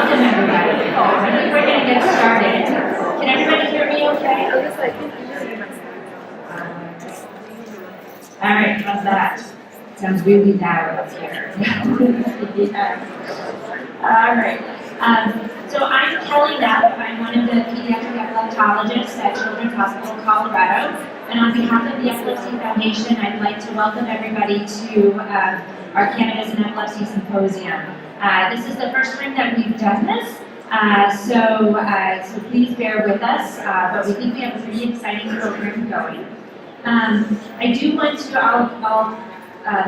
welcome everybody. I think we're going to get started. Can everybody hear me okay? All right, how's that? Sounds really loud up here. All right. So I'm Kelly Neff. I'm one of the pediatric epileptologists at Children's Hospital of Colorado. And on behalf of the Epilepsy Foundation, I'd like to welcome everybody to our Cannabis and Epilepsy Symposium. This is the first time that we've done this, so please bear with us, but we think we have a pretty exciting program going. I do want to, I'll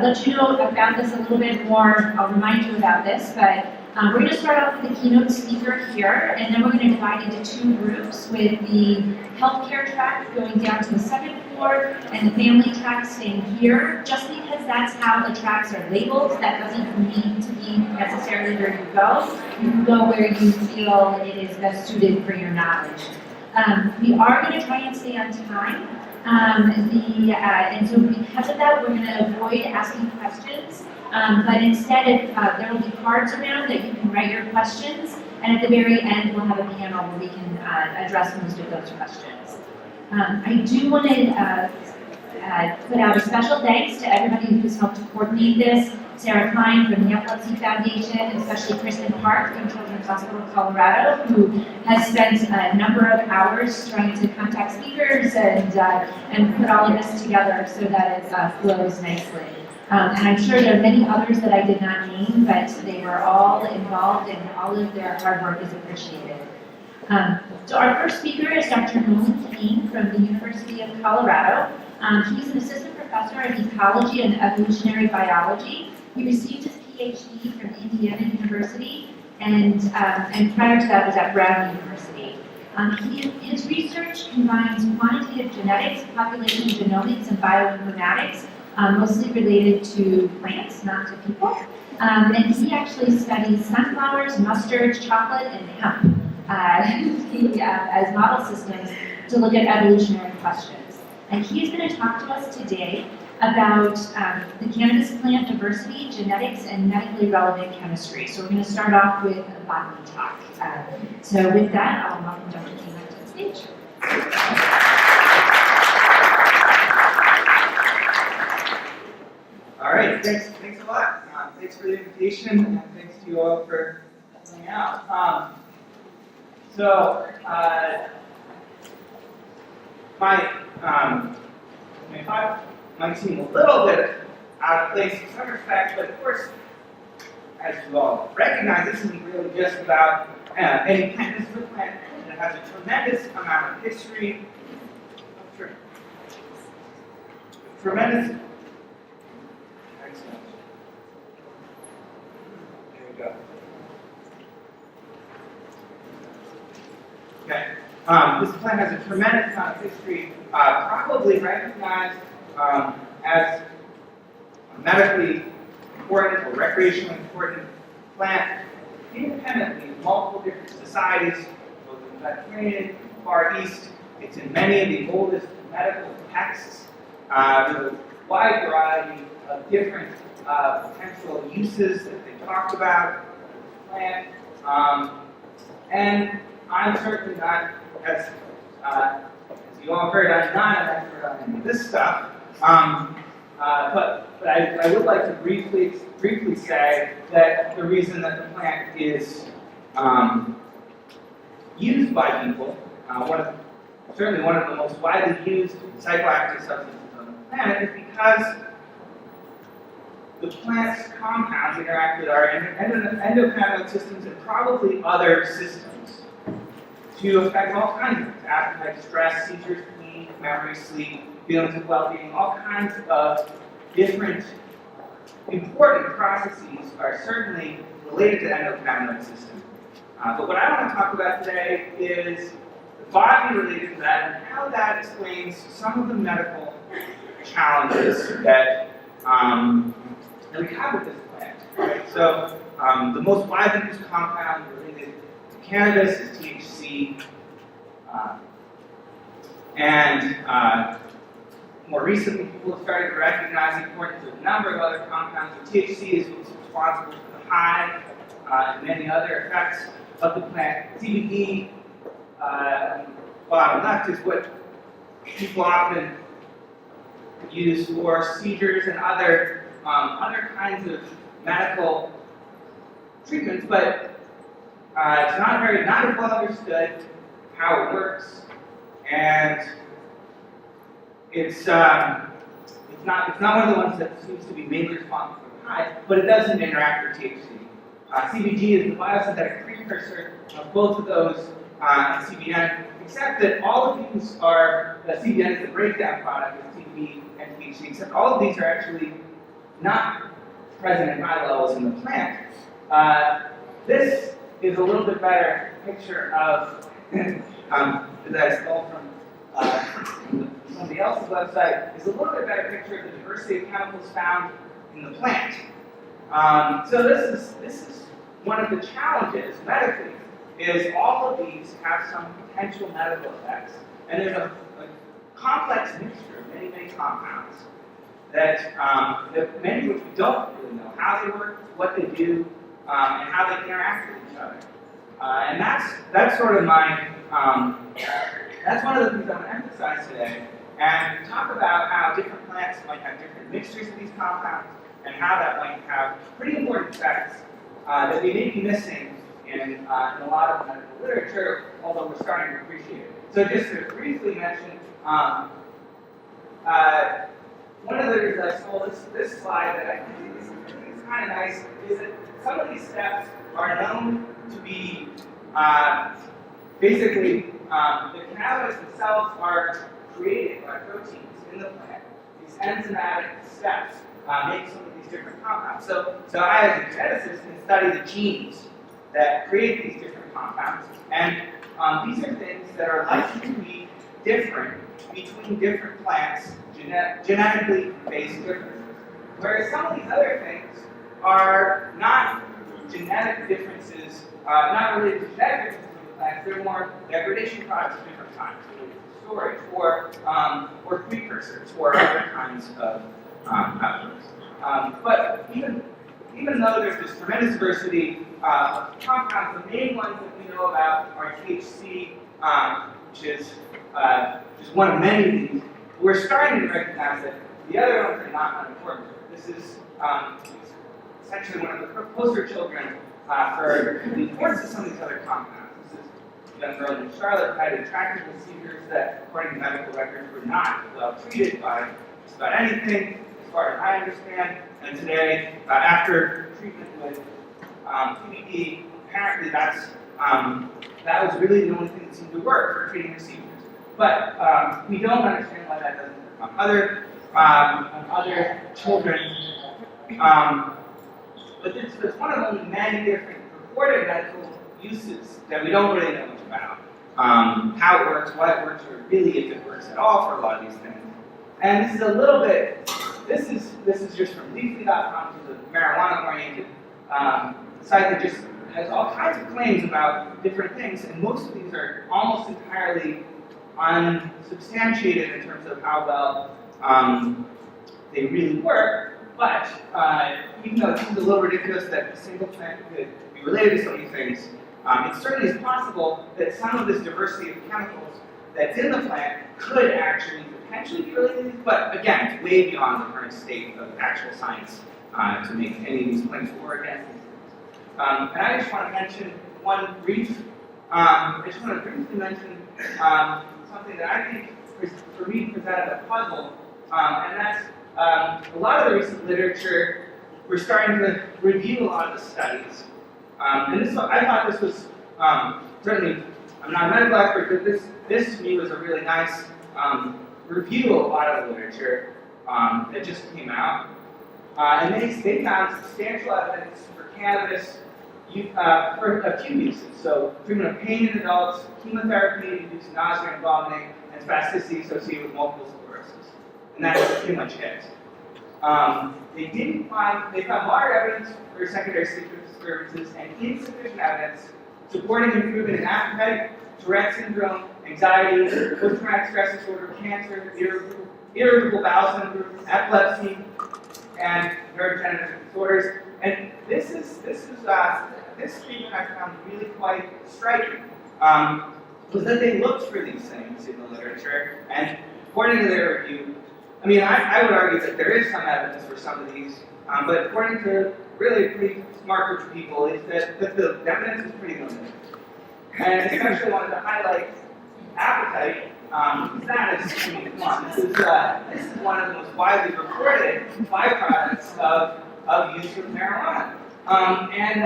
let you know about this a little bit more, I'll remind you about this, but we're going to start off with the keynote speaker here, and then we're going to divide into two groups with the healthcare track going down to the second floor and the family track staying here. Just because that's how the tracks are labeled, that doesn't mean to be necessarily where you go. You can go where you feel it is best suited for your knowledge. We are going to try and stay on time. And so because of that, we're going to avoid asking questions. But instead, there will be cards around that you can write your questions, and at the very end, we'll have a panel where we can address most of those questions. I do want to put out a special thanks to everybody who's helped to coordinate this. Sarah Klein from the Epilepsy Foundation, especially Kristen Park from Children's Hospital of Colorado, who has spent a number of hours trying to contact speakers and put all of this together so that it flows nicely. And I'm sure there are many others that I did not name, but they were all involved and all of their hard work is appreciated. So our first speaker is Dr. Nolan Kane from the University of Colorado. He's an assistant professor in ecology and evolutionary biology. He received his PhD from Indiana University, and prior to that was at Brown University. His research combines quantitative genetics, population genomics, and bioinformatics, mostly related to plants, not to people. And he actually studies sunflowers, mustards, chocolate, and hemp as model systems to look at evolutionary questions. And he's going to talk to us today about the cannabis plant diversity, genetics, and medically relevant chemistry. So we're going to start off with a botany talk. So with that, I'll welcome Dr. Kane up to the stage. All right, thanks a lot. Thanks for the invitation, and thanks to you all for coming out. My talk might seem a little bit out of place in some respects, but of course, as you all recognize, this isn't really just about any plant. This is a plant that has a tremendous amount of history. Tremendous. Excellent. There we go. Okay. This plant has a tremendous amount of history, probably recognized as a medically important or recreationally important plant independently in multiple different societies, both in the Mediterranean, Far East. It's in many of the oldest medical texts with a wide variety of different potential uses that they talked about the plant. And I'm certainly not, as you all heard, I'm not an expert on any of this stuff. But I would like to briefly say that the reason that the plant is used by people, certainly one of the most widely used psychoactive substances on the planet, is because the plant's compounds interact with our endocannabinoid systems and probably other systems to affect all kinds of things: appetite, stress, seizures, pain, memory, sleep, feelings of well-being. All kinds of different important processes are certainly related to the endocannabinoid system. But what I want to talk about today is the body related to that and how that explains some of the medical challenges that we have with this plant. Right? So the most widely used compound related to cannabis is THC, and more recently people have started to recognize the importance of a number of other compounds. So THC is responsible for the high, and many other effects of the plant. CBD, bottom left, is what people often use for seizures and other kinds of medical treatments, but it's not as well understood how it works, and it's not one of the ones that seems to be mainly responsible for the high, but it doesn't interact with THC. CBG is the biosynthetic precursor of both of those, and CBN, except that all of these are, CBN is the breakdown product of CBD and THC, except all of these are actually not present in high levels in the plant. This is a little bit better picture of, that I stole from somebody else's website, is a little bit better picture of the diversity of chemicals found in the plant. So this is one of the challenges medically, is all of these have some potential medical effects. And there's a complex mixture of many, many compounds that many of which we don't really know how they work, what they do, and how they interact with each other. And that's sort of my, that's one of the things I want to emphasize today, and talk about how different plants might have different mixtures of these compounds, and how that might have pretty important effects that we may be missing in a lot of medical literature, although we're starting to appreciate it. So just to briefly mention, one of the reasons I stole this slide that I think is kind of nice is that some of these steps are known to be basically the cannabinoids themselves are created by proteins in the plant. These enzymatic steps make some of these different compounds. So I, as a geneticist, can study the genes that create these different compounds, and these are things that are likely to be different between different plants, genetically based differences. Whereas some of these other things are not genetic differences, not related to genetic differences of the plants, they're more degradation products of different kinds, storage, or precursors, or other kinds of outputs. But even though there's this tremendous diversity of compounds, the main ones that we know about are THC, which is just one of many of these. We're starting to recognize that the other ones are not unimportant. This is essentially one of the poster children for the importance of some of these other compounds. This is a young girl named Charlotte who had intractable seizures that, according to medical records, were not well treated by just about anything, as far as I understand. And today, after treatment with CBD, apparently that was really the only thing that seemed to work for treating her seizures. But we don't understand why that doesn't work on other children. But it's one of only many different reported medical uses that we don't really know much about. How it works, why it works, or really if it works at all for a lot of these things. And this is a little bit, this is just from Leafly.com, which is a marijuana-oriented site that just has all kinds of claims about different things, and most of these are almost entirely unsubstantiated in terms of how well they really work. But even though it seems a little ridiculous that a single plant could be related to so many things, it certainly is possible that some of this diversity of chemicals that's in the plant could actually potentially be related, but again, it's way beyond the current state of actual science to make any of these claims for or against these things. And I just want to mention one brief, I just want to briefly mention something that I think, for me, presented a puzzle, and that's a lot of the recent literature, we're starting to review a lot of the studies. And this, I thought this was, certainly, I'm not a medical expert, but this to me was a really nice review of a lot of the literature that just came out. And they found substantial evidence for cannabis for a few uses. So, treatment of pain in adults, chemotherapy-induced nausea and vomiting, and spasticity associated with multiple sclerosis. And that's pretty much it. They found moderate evidence for secondary sleep disturbances and insufficient evidence supporting improvement in appetite, Tourette syndrome, anxiety, post-traumatic stress disorder, cancer, irritable bowel syndrome, epilepsy, and neurodegenerative disorders. And this is this treatment I found really quite striking, was that they looked for these things in the literature, and according to their review, I mean, I would argue that there is some evidence for some of these, but according to really a pretty smart group of people, is that the evidence is pretty limited. And especially wanted to highlight appetite, because that is one. This is one of the most widely reported byproducts of use of marijuana. And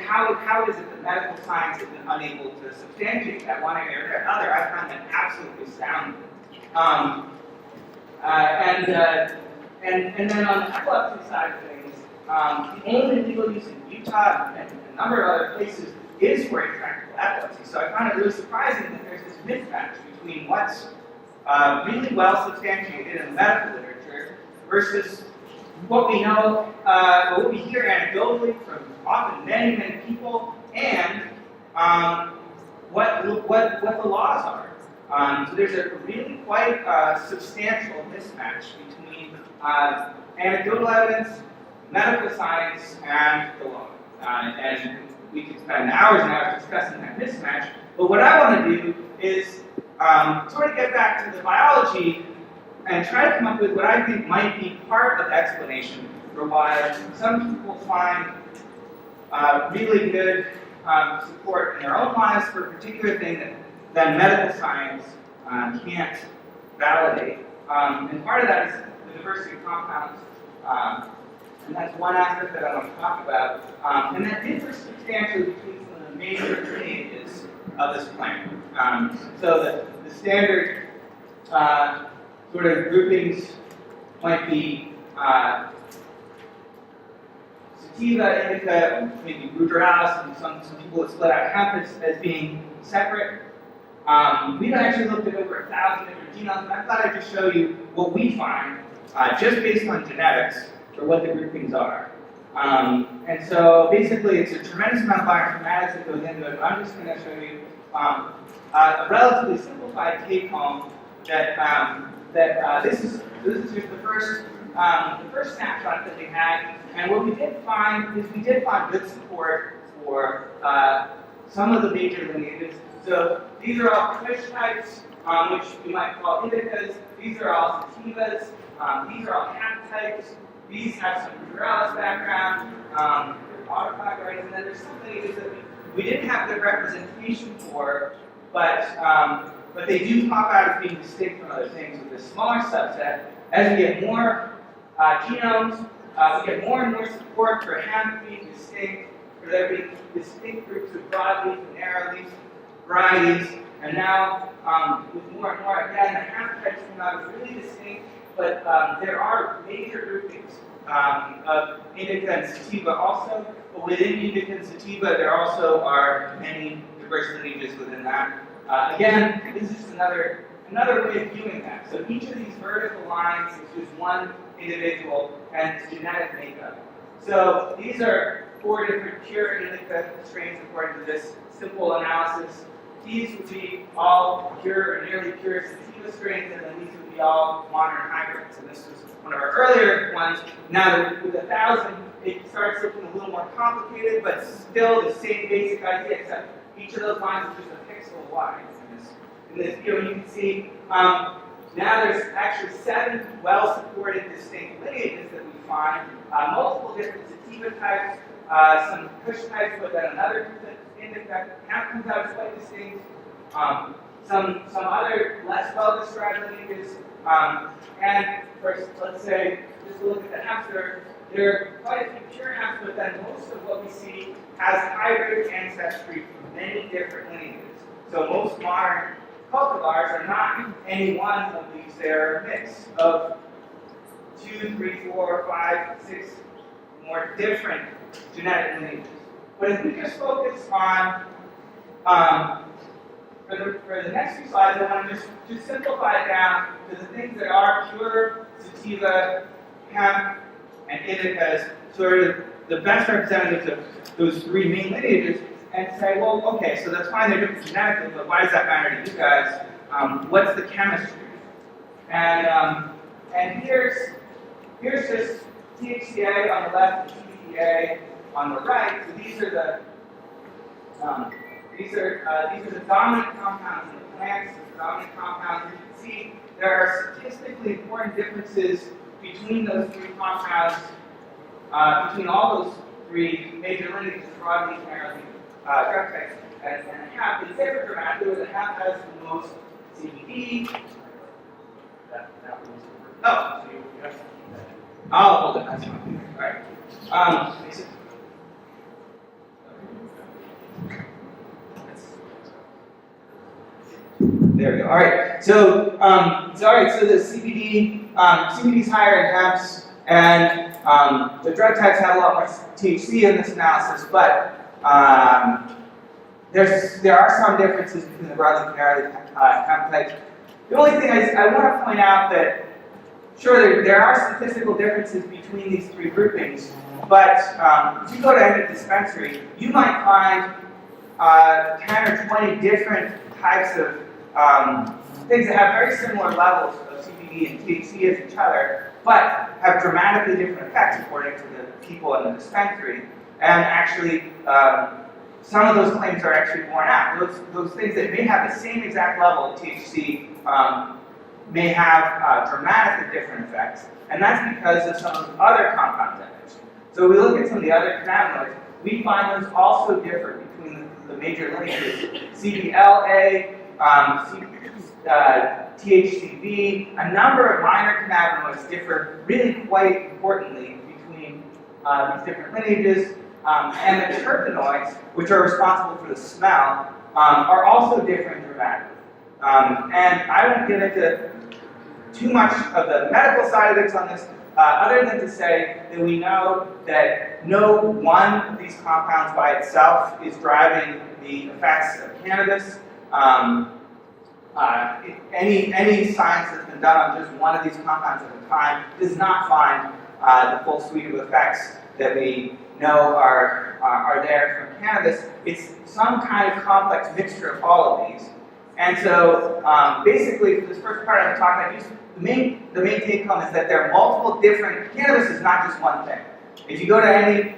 how is it that medical science has been unable to substantiate that one area or the other? I find that absolutely astounding. And then on the epilepsy side of things, the only legal use in Utah and a number of other places is for intractable epilepsy. So I found it really surprising that there's this mismatch between what's really well substantiated in the medical literature versus what we know, what we hear anecdotally from often many, many people, and what the laws are. So there's a really quite substantial mismatch between anecdotal evidence, medical science, and the law. And we could spend hours and hours discussing that mismatch, but what I want to do is sort of get back to the biology and try to come up with what I think might be part of the explanation for why some people find really good support in their own lives for a particular thing that medical science can't validate. And part of that is the diversity of compounds. And that's one aspect that I want to talk about. And that differs substantially between some of the major lineages of this plant. So the standard sort of groupings might be sativa, indica, maybe ruderalis, and some people have split out hemp as being separate. We've actually looked at over 1,000 different genomes, and I thought I'd just show you what we find just based on genetics for what the groupings are. And so basically it's a tremendous amount of bioinformatics that goes into it, but I'm just going to show you a relatively simplified take home that this is just the first snapshot that we had, and what we did find is we did find good support for some of the major lineages. So these are all Kush types, which we might call indicas. These are all sativas. These are all hemp types. These have some ruderalis background, autophagoids, and then there's some lineages that we didn't have good representation for, but they do pop out as being distinct from other things with this smaller subset. As we get more genomes, we get more and more support for hemp being distinct, for there being distinct groups of broadleaf and narrowleaf varieties, and now with more and more, again, the hemp types come out as really distinct, but there are major groupings of indica and sativa also, but within indica and sativa, there also are many diverse lineages within that. Again, this is just another way of viewing that. So each of these vertical lines is just one individual and its genetic makeup. So these are 4 different pure indica strains according to this simple analysis. These would be all pure or nearly pure sativa strains, and then these would be all modern hybrids. And this was one of our earlier ones. Now with 1,000, it starts looking a little more complicated, but still the same basic idea, except each of those lines is just a pixel wide. In this view, you can see now there's actually 7 well-supported distinct lineages that we find, multiple different sativa types, some Kush types, but then another indica hemp comes out as quite distinct, some other less well-described lineages, and of course, let's say, just look at the hemps, there are quite a few pure hemps, but then most of what we see has hybrid ancestry from many different lineages. So most modern cultivars are not any one of these. They're a mix of 2, 3, 4, 5, 6 more different genetic lineages. But if we just focus on, for the next few slides, I want to just simplify it down to the things that are pure sativa, hemp, and indicas, sort of the best representatives of those 3 main lineages, and say, well, okay, so that's fine, they're different genetically, but why does that matter to you guys? What's the chemistry? And here's just THCA on the left, and TBA on the right, so these are the dominant compounds in the plants, the dominant compounds. You can see there are statistically important differences between those three compounds, between all those three major lineages, broadleaf, narrowleaf drug types. And hemp is different dramatically, where the hemp has the most CBD. Oh. So you have to keep that. I'll hold it. That's fine. All right. There we go. All right. So, So the CBD is higher in hemps, and the drug types have a lot more THC in this analysis, but there are some differences between the broadleaf and narrowleaf hemp types. The only thing I want to point out that, sure, there are statistical differences between these three groupings, but if you go to any dispensary, you might find 10 or 20 different types of things that have very similar levels of CBD and THC as each other, but have dramatically different effects according to the people in the dispensary. And actually, some of those claims are actually borne out. Those things that may have the same exact level of THC may have dramatically different effects, and that's because of some of the other compounds I mentioned. So we look at some of the other cannabinoids, we find those also differ between the major lineages. CBLA, THCV, a number of minor cannabinoids differ really quite importantly between these different lineages, and the terpenoids, which are responsible for the smell, are also different dramatically. And I won't get into too much of the medical side of this on this, other than to say that we know that no one of these compounds by itself is driving the effects of cannabis. Any science that's been done on just one of these compounds at a time does not find the full suite of effects that we know are there from cannabis. It's some kind of complex mixture of all of these. And so, basically, for this first part of the talk, the main take home is that there are multiple different. Cannabis is not just one thing. If you go to any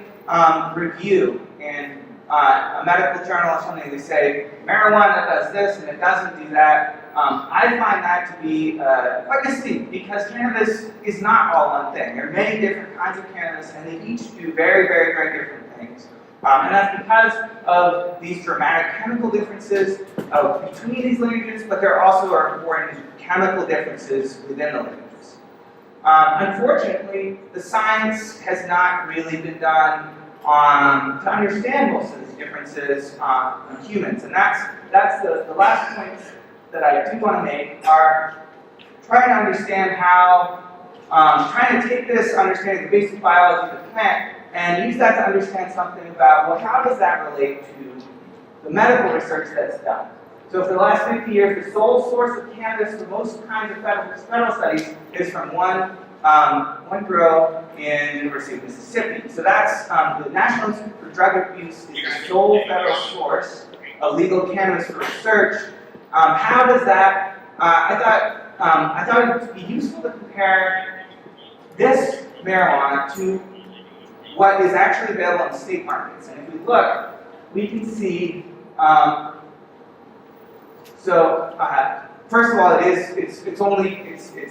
review in a medical journal or something, they say marijuana does this and it doesn't do that. I find that to be quite misleading because cannabis is not all one thing. There are many different kinds of cannabis, and they each do very, very, very different things. And that's because of these dramatic chemical differences between these lineages, but there also are important chemical differences within the lineages. Unfortunately, the science has not really been done to understand most of these differences on humans, and that's the last point that I do want to make are trying to understand how, trying to take this understanding of the basic biology of the plant and use that to understand something about, well, how does that relate to the medical research that's done? So for the last 50 years, the sole source of cannabis for most kinds of federal studies is from one grow in the University of Mississippi. So that's the National Institute for Drug Abuse is the sole federal source of legal cannabis for research. How does that? I thought it would be useful to compare this marijuana to what is actually available in state markets. And if we look, we can see. First of all, it's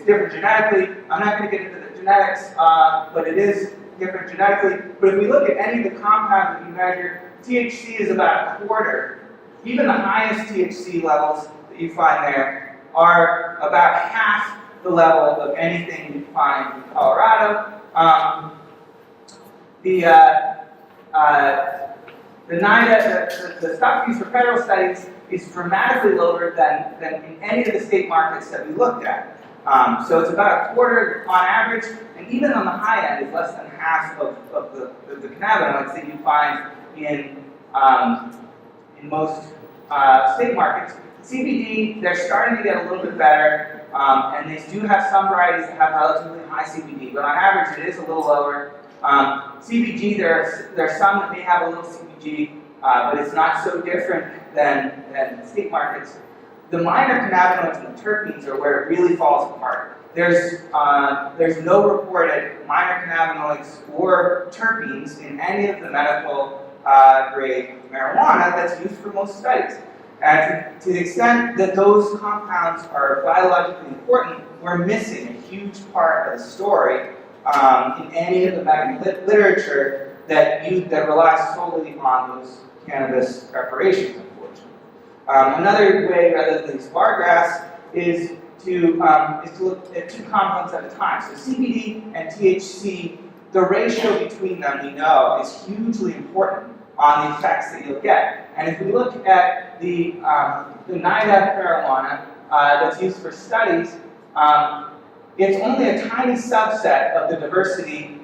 different genetically. I'm not going to get into the genetics, but it is different genetically. But if we look at any of the compounds that you measure, THC is about a quarter. Even the highest THC levels that you find there are about half the level of anything you find in Colorado. The stuff used for federal studies is dramatically lower than in any of the state markets that we looked at. So it's about a quarter on average, and even on the high end is less than half of the cannabinoids that you find in most state markets. CBD, they're starting to get a little bit better, and they do have some varieties that have relatively high CBD, but on average it is a little lower. CBG, there are some that may have a little CBG, but it's not so different than state markets. The minor cannabinoids and the terpenes are where it really falls apart. there's no reported minor cannabinoids or terpenes in any of the medical grade marijuana that's used for most studies. And to the extent that those compounds are biologically important, we're missing a huge part of the story in any of the medical literature that relies solely on those cannabis preparations, unfortunately. Another way, rather than these bar graphs, is to look at two compounds at a time. So CBD and THC, the ratio between them, we know, is hugely important on the effects that you'll get. And if we look at the NIDA marijuana that's used for studies, it's only a tiny subset of the diversity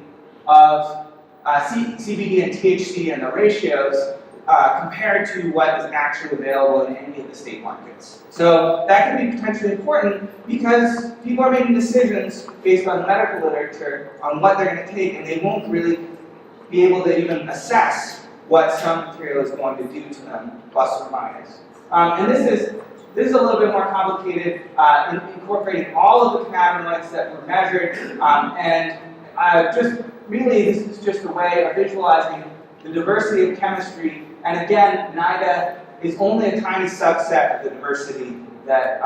of CBD and THC and the ratios compared to what is actually available in any of the state markets. So that can be potentially important because people are making decisions based on medical literature on what they're going to take, and they won't really be able to even assess what some material is going to do to them, plus or minus. And this is a little bit more complicated, incorporating all of the cannabinoids that were measured, just really this is just a way of visualizing the diversity of chemistry. And again, NIDA is only a tiny subset of the diversity that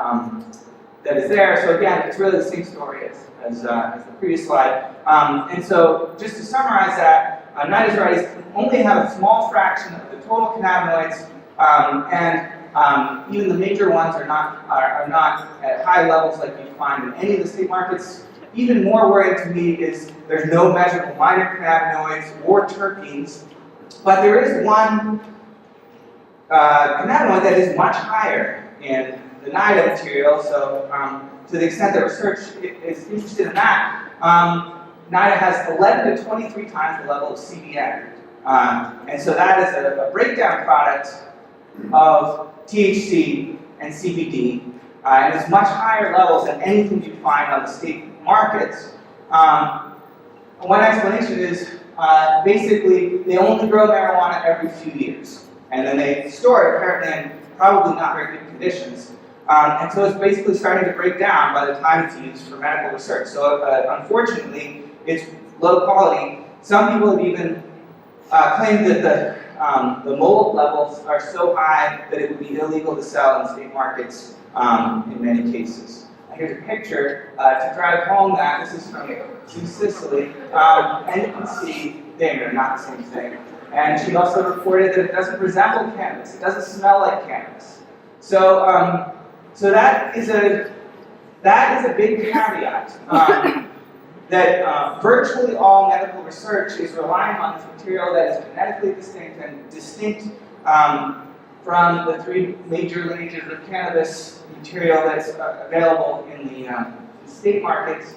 is there. So again, it's really the same story as the previous slide. And so just to summarize that, NIDA varieties only have a small fraction of the total cannabinoids, and even the major ones are not at high levels like you find in any of the state markets. Even more worrying to me is there's no measurable minor cannabinoids or terpenes, but there is one cannabinoid that is much higher in the NIDA material. So to the extent that research is interested in that, NIDA has 11 to 23 times the level of CBN. And so that is a breakdown product of THC and CBD, and it's much higher levels than anything you find on the state markets. One explanation is basically they only grow marijuana every few years, and then they store it apparently in probably not very good conditions. And so it's basically starting to break down by the time it's used for medical research. So unfortunately, it's low quality. Some people have even claimed that the mold levels are so high that it would be illegal to sell in state markets in many cases. Here's a picture to drive home that. This is from Sicily, and you can see they're not the same thing. And she also reported that it doesn't resemble cannabis. It doesn't smell like cannabis. So, so that is a big caveat. That virtually all medical research is relying on this material that is genetically distinct and distinct from the three major lineages of cannabis material that's available in the state markets.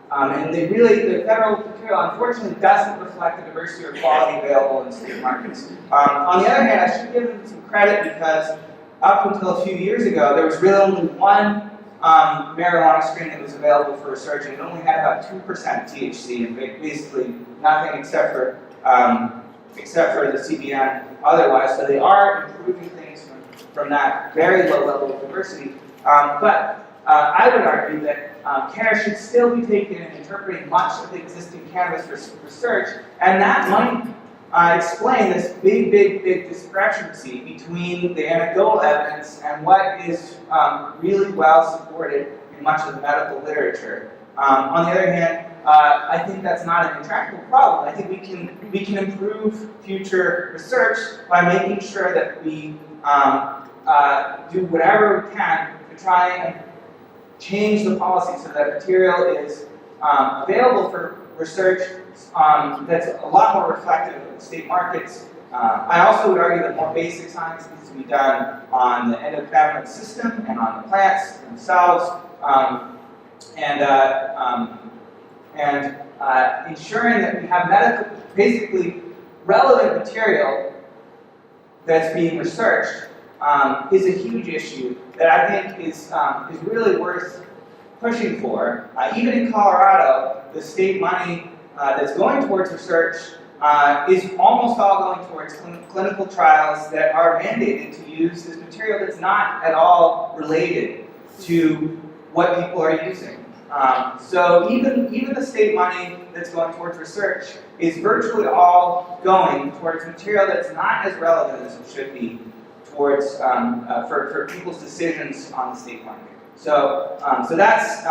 And the federal material unfortunately doesn't reflect the diversity or quality available in state markets. On the other hand, I should give them some credit because up until a few years ago, there was really only one marijuana strain that was available for research, and it only had about 2% THC and basically nothing except for the CBN otherwise. So they are improving things from that very low level of diversity. But I would argue that care should still be taken in interpreting much of the existing cannabis research, and that might explain this big discrepancy between the anecdotal evidence and what is really well supported in much of the medical literature. On the other hand, I think that's not an intractable problem. I think we can improve future research by making sure that we do whatever we can to try and change the policy so that material is available for research that's a lot more reflective of the state markets. I also would argue that more basic science needs to be done on the endocannabinoid system and on the plants themselves, and ensuring that we have basically relevant material that's being researched is a huge issue that I think is really worth pushing for. Even in Colorado, the state money that's going towards research is almost all going towards clinical trials that are mandated to use this material that's not at all related to what people are using. So even the state money that's going towards research is virtually all going towards material that's not as relevant as it should be towards for people's decisions on the state market. So that's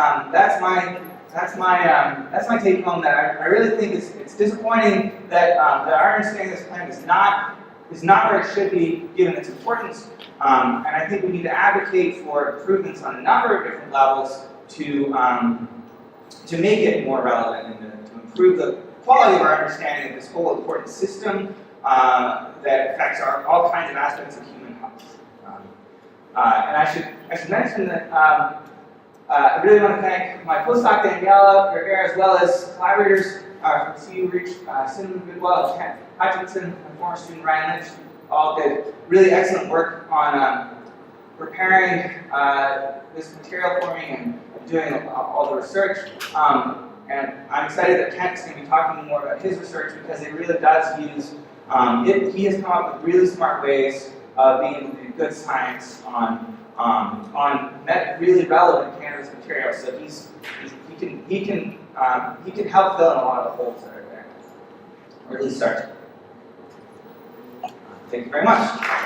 my take home. That I really think it's disappointing that our understanding of this plan is not where it should be given its importance. And I think we need to advocate for improvements on a number of different levels to make it more relevant and to improve the quality of our understanding of this whole important system that affects all kinds of aspects of human health. And I should mention that I really want to thank my postdoc Daniela Vergara, as well as collaborators from CU Reach, Cinnamon Goodwell, Ken Hutchinson, my former student Ryan Lynch, all did really excellent work on preparing this material for me and doing all the research. And I'm excited that Kent's going to be talking more about his research because it really does use, he has come up with really smart ways of being able to do good science on really relevant cannabis materials. So he can help fill in a lot of the holes that are there, or at least start. Thank you very much.